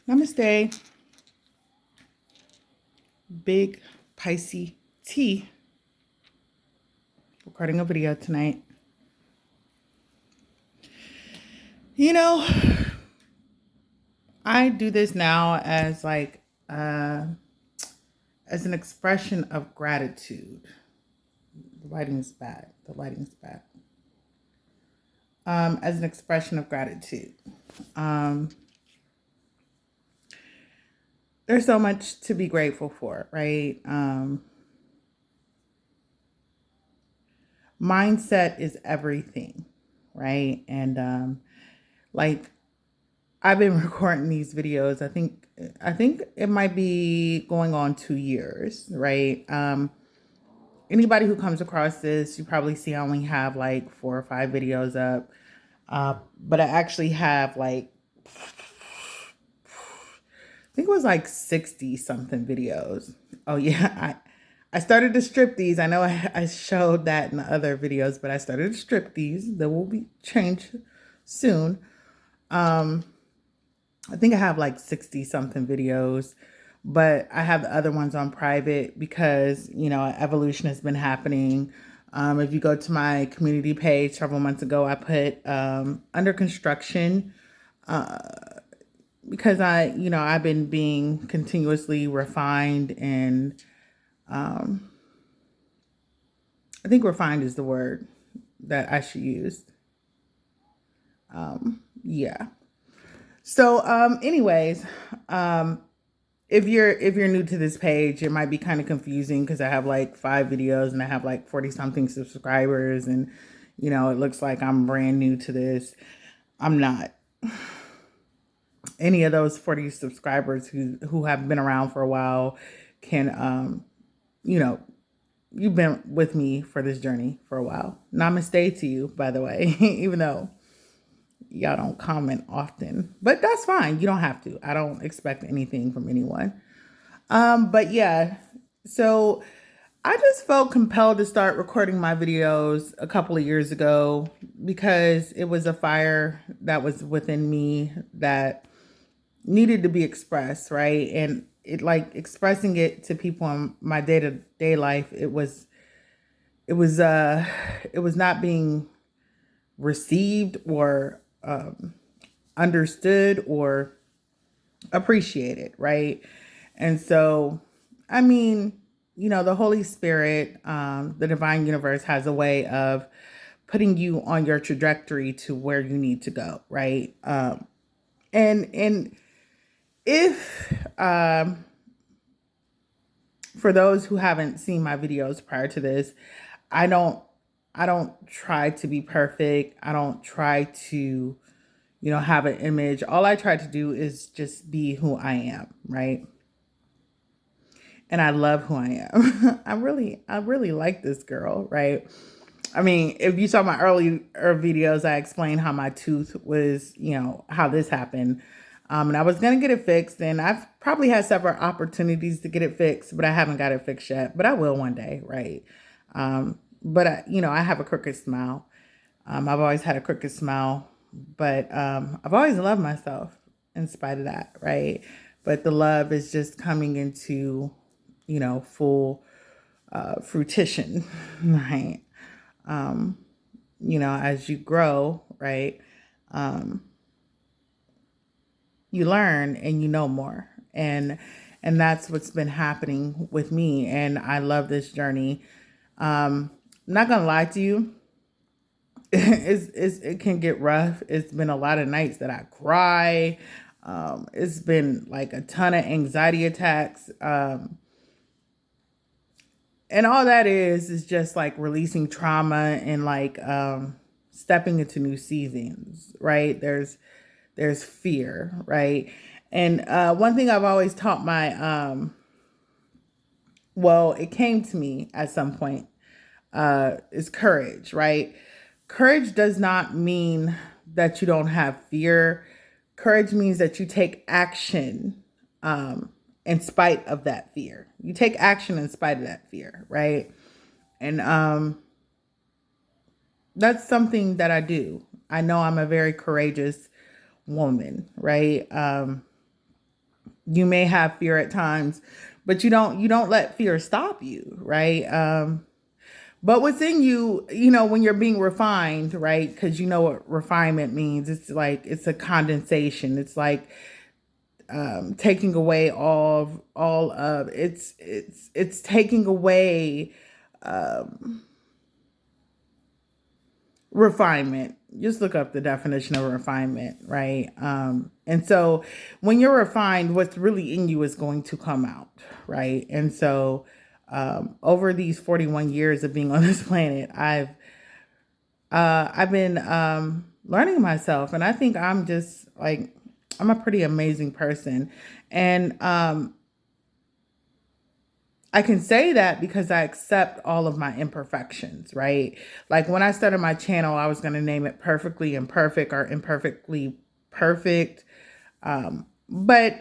Namaste, big Pisces T. Recording a video tonight. You know, I do this now as as an expression of gratitude. The lighting's bad. As an expression of gratitude. There's so much to be grateful for, right? Mindset is everything, right? And I've been recording these videos. I think it might be going on 2 years, right? Anybody who comes across this, you probably see I only have like 4 or 5 videos up. But I actually have I think it was like 60 something videos. Oh yeah, I started to strip these. I know I showed that in the other videos, but I started to strip these. They will be changed soon. I think I have like 60 something videos, but I have the other ones on private because, evolution has been happening. If you go to my community page several months ago, I put under construction because I've been being continuously refined, and I think refined is the word that I should use. Yeah. So, anyways, if you're new to this page, it might be kind of confusing because I have like 5 videos and I have like 40 something subscribers, and it looks like I'm brand new to this. I'm not. Any of those 40 subscribers who have been around for a while can you've been with me for this journey for a while. Namaste to you, by the way, even though y'all don't comment often, but that's fine. You don't have to. I don't expect anything from anyone. But yeah, so I just felt compelled to start recording my videos a couple of years ago because it was a fire that was within me that needed to be expressed, right? And it like expressing it to people in my day-to-day life, it was not being received or understood or appreciated, right? And so, I mean, the Holy Spirit, the divine universe has a way of putting you on your trajectory to where you need to go, right? And if for those who haven't seen my videos prior to this, I don't try to be perfect. I don't try to, have an image. All I try to do is just be who I am, right? And I love who I am. I really like this girl, right? I mean, if you saw my earlier videos, I explained how my tooth was, how this happened. And I was going to get it fixed, and I've probably had several opportunities to get it fixed, but I haven't got it fixed yet, but I will one day, right? But I have a crooked smile. I've always had a crooked smile, but I've always loved myself in spite of that, right? But the love is just coming into, full fruition, right? As you grow, right? You learn and you know more. And that's what's been happening with me. And I love this journey. I'm not gonna lie to you. It can get rough. It's been a lot of nights that I cry. It's been like a ton of anxiety attacks. And all that is just like releasing trauma and like stepping into new seasons, right? There's fear, right? And one thing I've always taught my well, it came to me at some point, is courage, right? Courage does not mean that you don't have fear. Courage means that you take action in spite of that fear. You take action in spite of that fear, right? And that's something that I do. I know I'm a very courageous woman, right? You may have fear at times, but you don't let fear stop you, right? But what's in you, when you're being refined, right? Because you know what refinement means. It's like it's a condensation. It's like taking away all of it's taking away refinement. Just look up the definition of refinement, right? And so when you're refined, what's really in you is going to come out, right? And so over these 41 years of being on this planet, I've been learning myself, and I think I'm just like I'm a pretty amazing person, and I can say that because I accept all of my imperfections, right? Like when I started my channel, I was going to name it Perfectly Imperfect or Imperfectly Perfect. But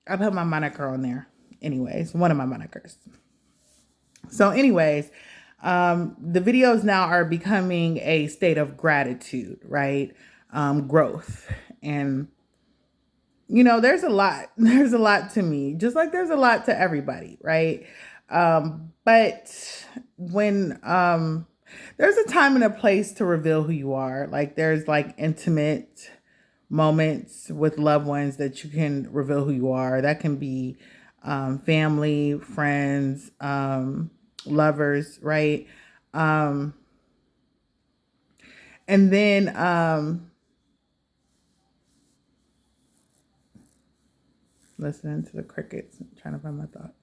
I put my moniker on there anyways, one of my monikers. So anyways, the videos now are becoming a state of gratitude, right? Growth. And there's a lot to me, just like there's a lot to everybody, right? But when there's a time and a place to reveal who you are. Like there's like intimate moments with loved ones that you can reveal who you are. That can be family, friends, lovers, right? And then listening to the crickets, I'm trying to find my thoughts.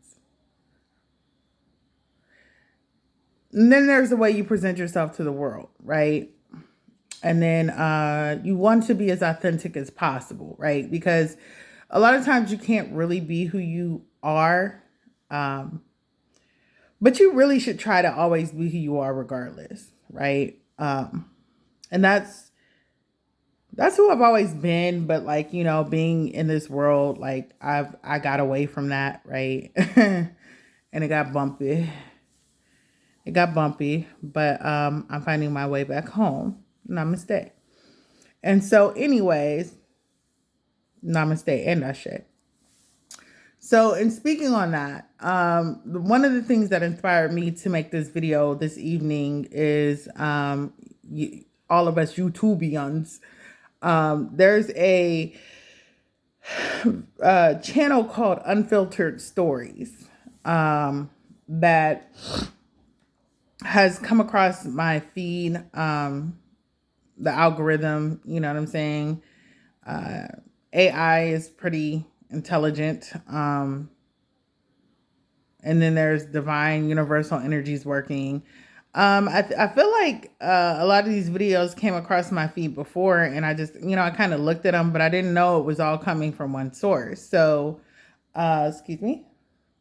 And then there's the way you present yourself to the world, right? And then you want to be as authentic as possible, right? Because a lot of times you can't really be who you are. But you really should try to always be who you are regardless, right? And that's who I've always been. But like, being in this world, like I got away from that, right? And it got bumpy. But I'm finding my way back home. Namaste. And so anyways, namaste and ashe. So in speaking on that, one of the things that inspired me to make this video this evening is all of us YouTubians. There's a channel called Unfiltered Stories that has come across my feed, the algorithm, you know what I'm saying? AI is pretty intelligent. And then there's divine universal energies working. I feel like a lot of these videos came across my feed before, and I just, I kind of looked at them, but I didn't know it was all coming from one source. So, excuse me.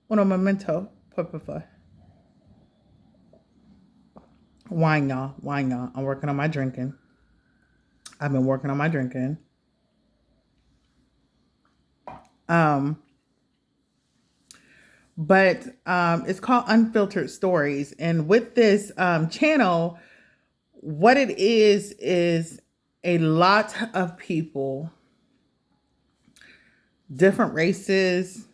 Un momento, por favor. Wine, y'all. I'm working on my drinking. I've been working on my drinking. But it's called Unfiltered Stories. And with this channel, what it is a lot of people, different races,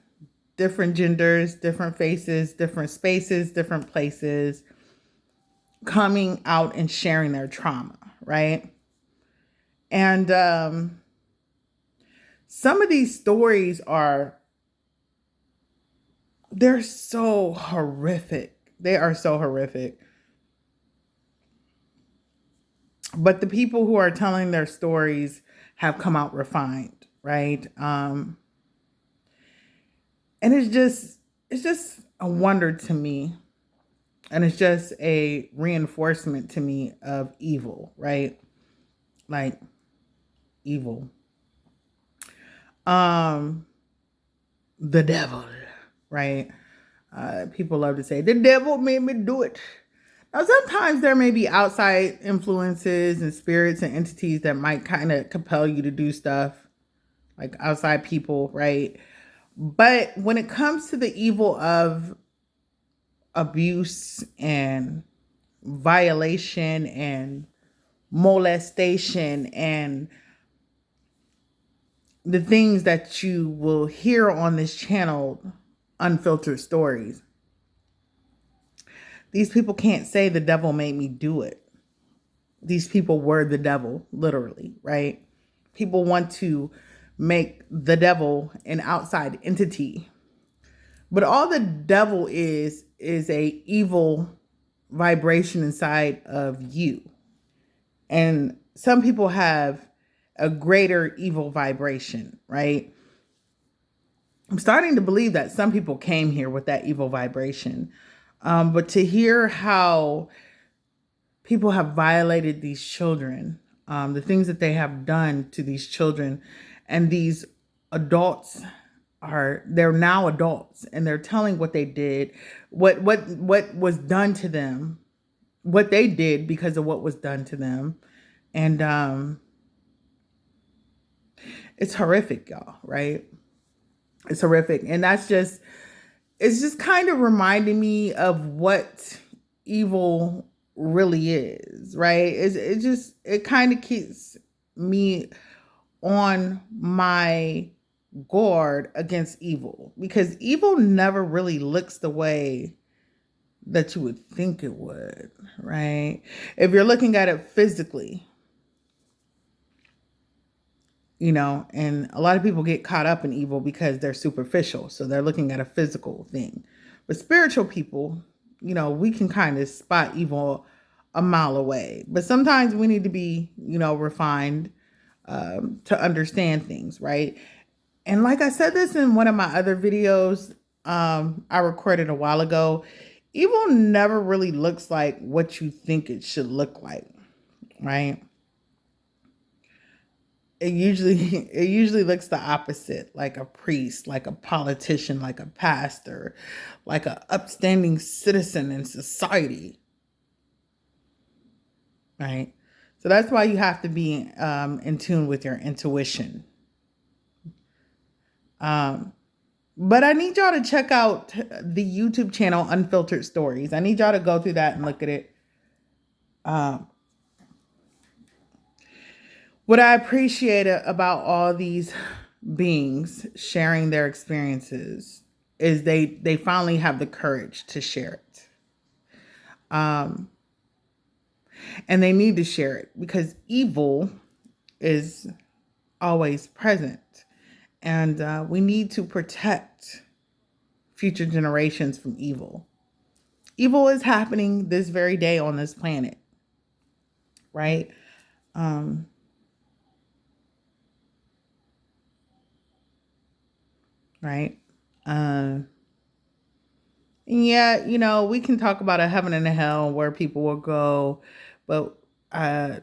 different genders, different faces, different spaces, different places, coming out and sharing their trauma, right? And some of these stories they're so horrific. They are so horrific. But the people who are telling their stories have come out refined, right? And it's just a wonder to me. And it's just a reinforcement to me of evil, right? Like evil. The devil, right? People love to say, the devil made me do it. Now, sometimes there may be outside influences and spirits and entities that might kind of compel you to do stuff, like outside people, right? But when it comes to the evil of abuse and violation and molestation and the things that you will hear on this channel, Unfiltered Stories, these people can't say the devil made me do it. These people were the devil, literally, right? People want to make the devil an outside entity. But all the devil is a evil vibration inside of you. And some people have a greater evil vibration, right? I'm starting to believe that some people came here with that evil vibration. But to hear how people have violated these children, the things that they have done to these children, and these adults they're now adults, and they're telling what they did, what was done to them, what they did because of what was done to them. And it's horrific, y'all, right? It's horrific. And it's just kind of reminding me of what evil really is, right? It kind of keeps me on my guard against evil, because evil never really looks the way that you would think it would, right? If you're looking at it physically, and a lot of people get caught up in evil because they're superficial. So they're looking at a physical thing. But spiritual people, we can kind of spot evil a mile away. But sometimes we need to be, refined to understand things, right? And like I said this in one of my other videos I recorded a while ago, evil never really looks like what you think it should look like, right? It usually looks the opposite, like a priest, like a politician, like a pastor, like an upstanding citizen in society, right? So that's why you have to be in tune with your intuition. But I need y'all to check out the YouTube channel Unfiltered Stories. I need y'all to go through that and look at it. What I appreciate about all these beings sharing their experiences is they finally have the courage to share it. And they need to share it because evil is always present. And we need to protect future generations from evil. Evil is happening this very day on this planet, right? Right? Yeah, we can talk about a heaven and a hell where people will go, but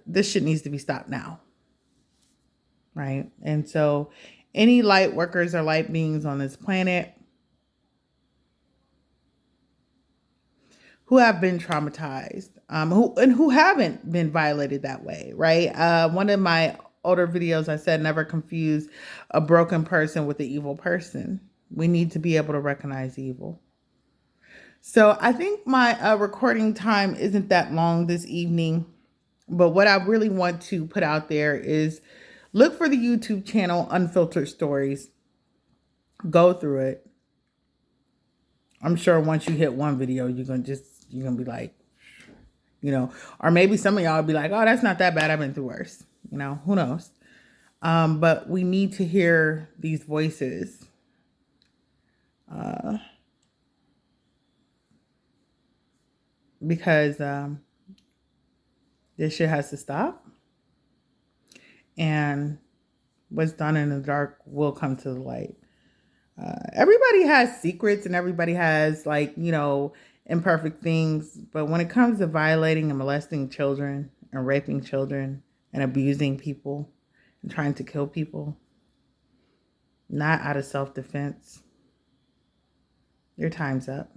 this shit needs to be stopped now. Right? And so any light workers or light beings on this planet who have been traumatized, who haven't been violated that way, right? One of my older videos, I said, never confuse a broken person with an evil person. We need to be able to recognize evil. So I think my recording time isn't that long this evening, but what I really want to put out there is look for the YouTube channel Unfiltered Stories. Go through it. I'm sure once you hit one video, you're gonna be like, or maybe some of y'all will be like, oh, that's not that bad. I've been through worse. Who knows? But we need to hear these voices. Because this shit has to stop. And what's done in the dark will come to the light. Everybody has secrets and everybody has imperfect things. But when it comes to violating and molesting children and raping children and abusing people and trying to kill people, not out of self-defense, your time's up.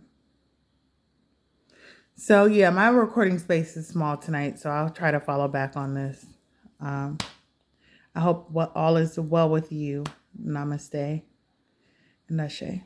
So yeah, my recording space is small tonight, so I'll try to follow back on this. I hope all is well with you. Namaste and Ashe.